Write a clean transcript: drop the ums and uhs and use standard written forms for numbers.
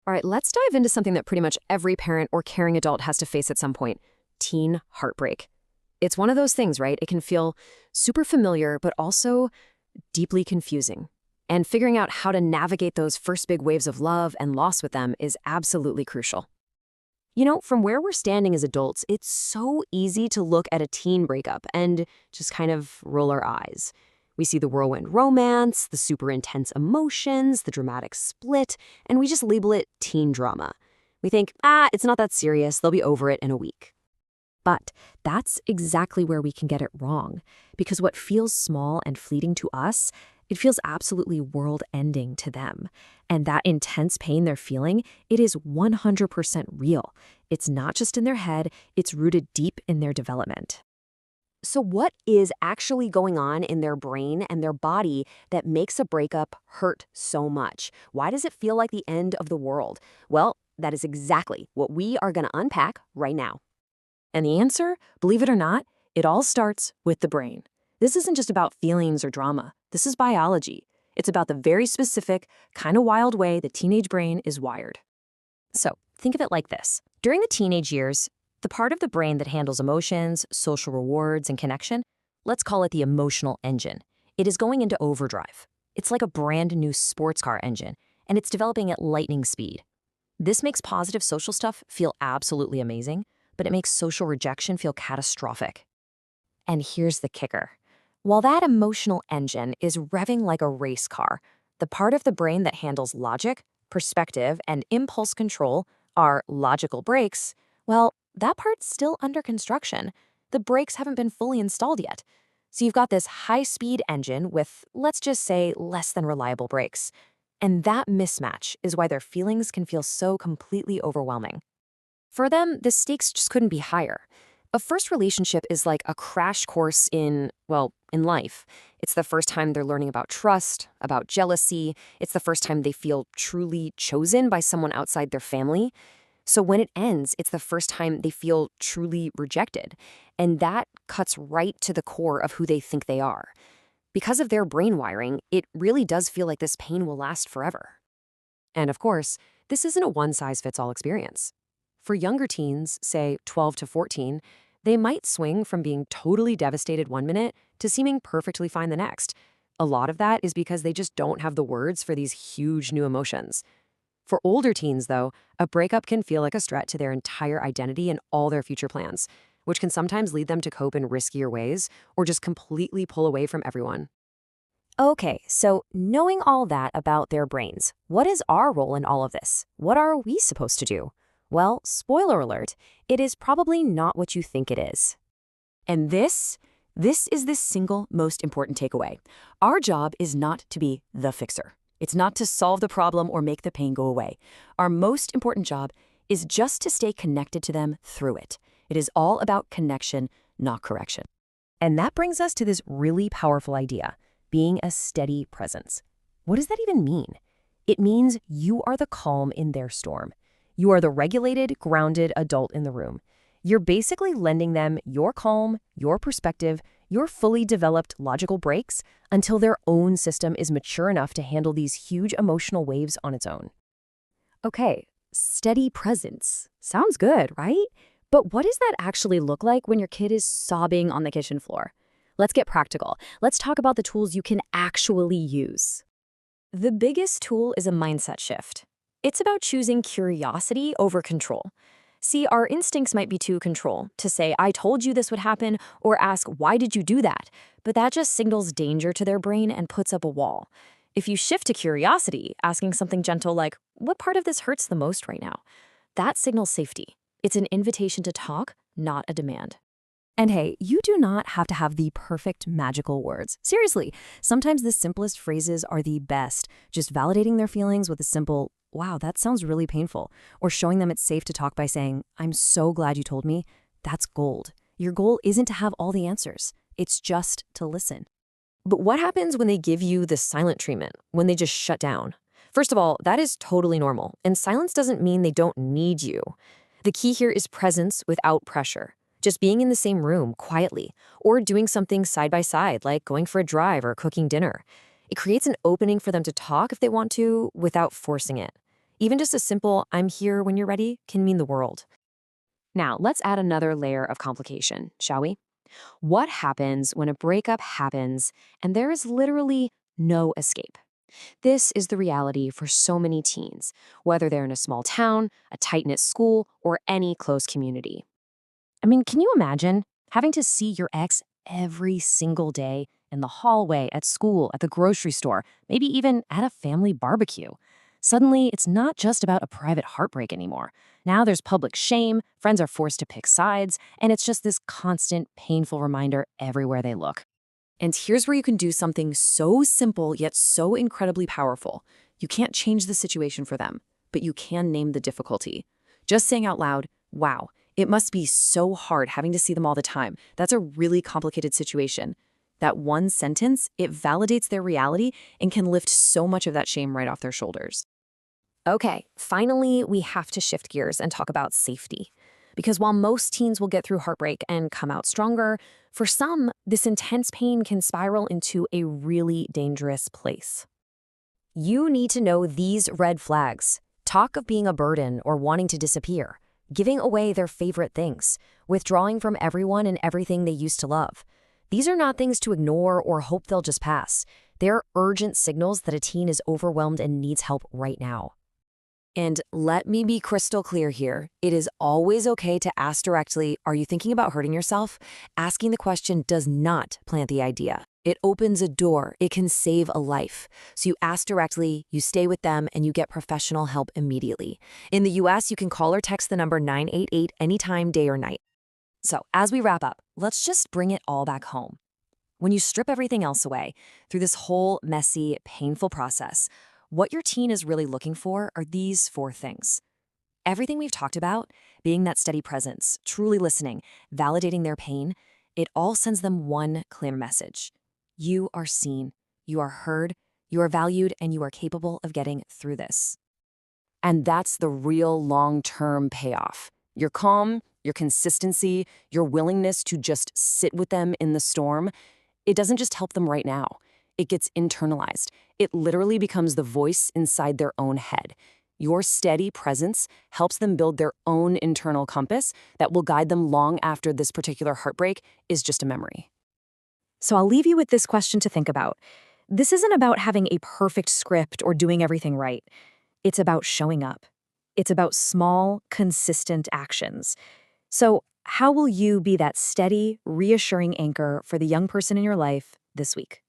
All right, let's dive into something that pretty much every parent or caring adult has to face at some point: teen heartbreak. It's one of those things, right? It can feel super familiar, but also deeply confusing. And figuring out how to navigate those first big waves of love and loss with them is absolutely crucial. From where we're standing as adults, it's so easy to look at a teen breakup and just kind of roll our eyes. We see the whirlwind romance, the super intense emotions, the dramatic split, and we just label it teen drama. We think, it's not that serious, they'll be over it in a week. But that's exactly where we can get it wrong, because what feels small and fleeting to us, it feels absolutely world-ending to them. And that intense pain they're feeling, it is 100% real. It's not just in their head, it's rooted deep in their development. So what is actually going on in their brain and their body that makes a breakup hurt so much? Why does it feel like the end of the world? Well, that is exactly what we are going to unpack right now. And the answer, believe it or not, it all starts with the brain. This isn't just about feelings or drama. This is biology. It's about the very specific, kind of wild way the teenage brain is wired. So think of it like this. During the teenage years, the part of the brain that handles emotions, social rewards, and connection, let's call it the emotional engine. It is going into overdrive. It's like a brand new sports car engine, and it's developing at lightning speed. This makes positive social stuff feel absolutely amazing, but it makes social rejection feel catastrophic. And here's the kicker. While that emotional engine is revving like a race car, the part of the brain that handles logic, perspective, and impulse control, our logical brakes, well, that part's still under construction. The brakes haven't been fully installed yet. So you've got this high-speed engine with, let's just say, less than reliable brakes. And that mismatch is why their feelings can feel so completely overwhelming. For them, the stakes just couldn't be higher. A first relationship is like a crash course in life. It's the first time they're learning about trust, about jealousy. It's the first time they feel truly chosen by someone outside their family. So when it ends, it's the first time they feel truly rejected. And that cuts right to the core of who they think they are. Because of their brain wiring, it really does feel like this pain will last forever. And of course, this isn't a one-size-fits-all experience. For younger teens, say 12 to 14, they might swing from being totally devastated one minute to seeming perfectly fine the next. A lot of that is because they just don't have the words for these huge new emotions. For older teens, though, a breakup can feel like a threat to their entire identity and all their future plans, which can sometimes lead them to cope in riskier ways or just completely pull away from everyone. Okay, so knowing all that about their brains, what is our role in all of this? What are we supposed to do? Well, spoiler alert, it is probably not what you think it is. And this is the single most important takeaway. Our job is not to be the fixer. It's not to solve the problem or make the pain go away. Our most important job is just to stay connected to them through it. It is all about connection, not correction. And that brings us to this really powerful idea, being a steady presence. What does that even mean? It means you are the calm in their storm. You are the regulated, grounded adult in the room. You're basically lending them your calm, your perspective, your fully developed logical brakes until their own system is mature enough to handle these huge emotional waves on its own. Okay, steady presence. Sounds good, right? But what does that actually look like when your kid is sobbing on the kitchen floor? Let's get practical. Let's talk about the tools you can actually use. The biggest tool is a mindset shift. It's about choosing curiosity over control. See, our instincts might be to control, to say, I told you this would happen, or ask, why did you do that? But that just signals danger to their brain and puts up a wall. If you shift to curiosity, asking something gentle like, what part of this hurts the most right now? That signals safety. It's an invitation to talk, not a demand. And hey, you do not have to have the perfect magical words. Seriously, sometimes the simplest phrases are the best. Just validating their feelings with a simple, wow, that sounds really painful, or showing them it's safe to talk by saying, I'm so glad you told me, that's gold. Your goal isn't to have all the answers. It's just to listen. But what happens when they give you the silent treatment, when they just shut down? First of all, that is totally normal, and silence doesn't mean they don't need you. The key here is presence without pressure. Just being in the same room quietly, or doing something side by side, like going for a drive or cooking dinner. It creates an opening for them to talk if they want to, without forcing it. Even just a simple, I'm here when you're ready, can mean the world. Now, let's add another layer of complication, shall we? What happens when a breakup happens and there is literally no escape? This is the reality for so many teens, whether they're in a small town, a tight-knit school, or any close community. I mean, can you imagine having to see your ex every single day in the hallway, at school, at the grocery store, maybe even at a family barbecue? Suddenly, it's not just about a private heartbreak anymore. Now there's public shame, friends are forced to pick sides, and it's just this constant, painful reminder everywhere they look. And here's where you can do something so simple yet so incredibly powerful. You can't change the situation for them, but you can name the difficulty. Just saying out loud, wow, it must be so hard having to see them all the time. That's a really complicated situation. That one sentence, it validates their reality and can lift so much of that shame right off their shoulders. Okay, finally, we have to shift gears and talk about safety. Because while most teens will get through heartbreak and come out stronger, for some, this intense pain can spiral into a really dangerous place. You need to know these red flags. Talk of being a burden or wanting to disappear, giving away their favorite things, withdrawing from everyone and everything they used to love. These are not things to ignore or hope they'll just pass. They're urgent signals that a teen is overwhelmed and needs help right now. And let me be crystal clear here. It is always okay to ask directly, are you thinking about hurting yourself? Asking the question does not plant the idea. It opens a door. It can save a life. So you ask directly, you stay with them, and you get professional help immediately. In the US, you can call or text the number 988 anytime, day or night. So as we wrap up, let's just bring it all back home. When you strip everything else away, through this whole messy, painful process, what your teen is really looking for are these 4 things. Everything we've talked about, being that steady presence, truly listening, validating their pain, it all sends them one clear message. You are seen, you are heard, you are valued, and you are capable of getting through this. And that's the real long-term payoff. Your calm, your consistency, your willingness to just sit with them in the storm, it doesn't just help them right now. It gets internalized. It literally becomes the voice inside their own head. Your steady presence helps them build their own internal compass that will guide them long after this particular heartbreak is just a memory. So I'll leave you with this question to think about. This isn't about having a perfect script or doing everything right. It's about showing up. It's about small, consistent actions. So how will you be that steady, reassuring anchor for the young person in your life this week?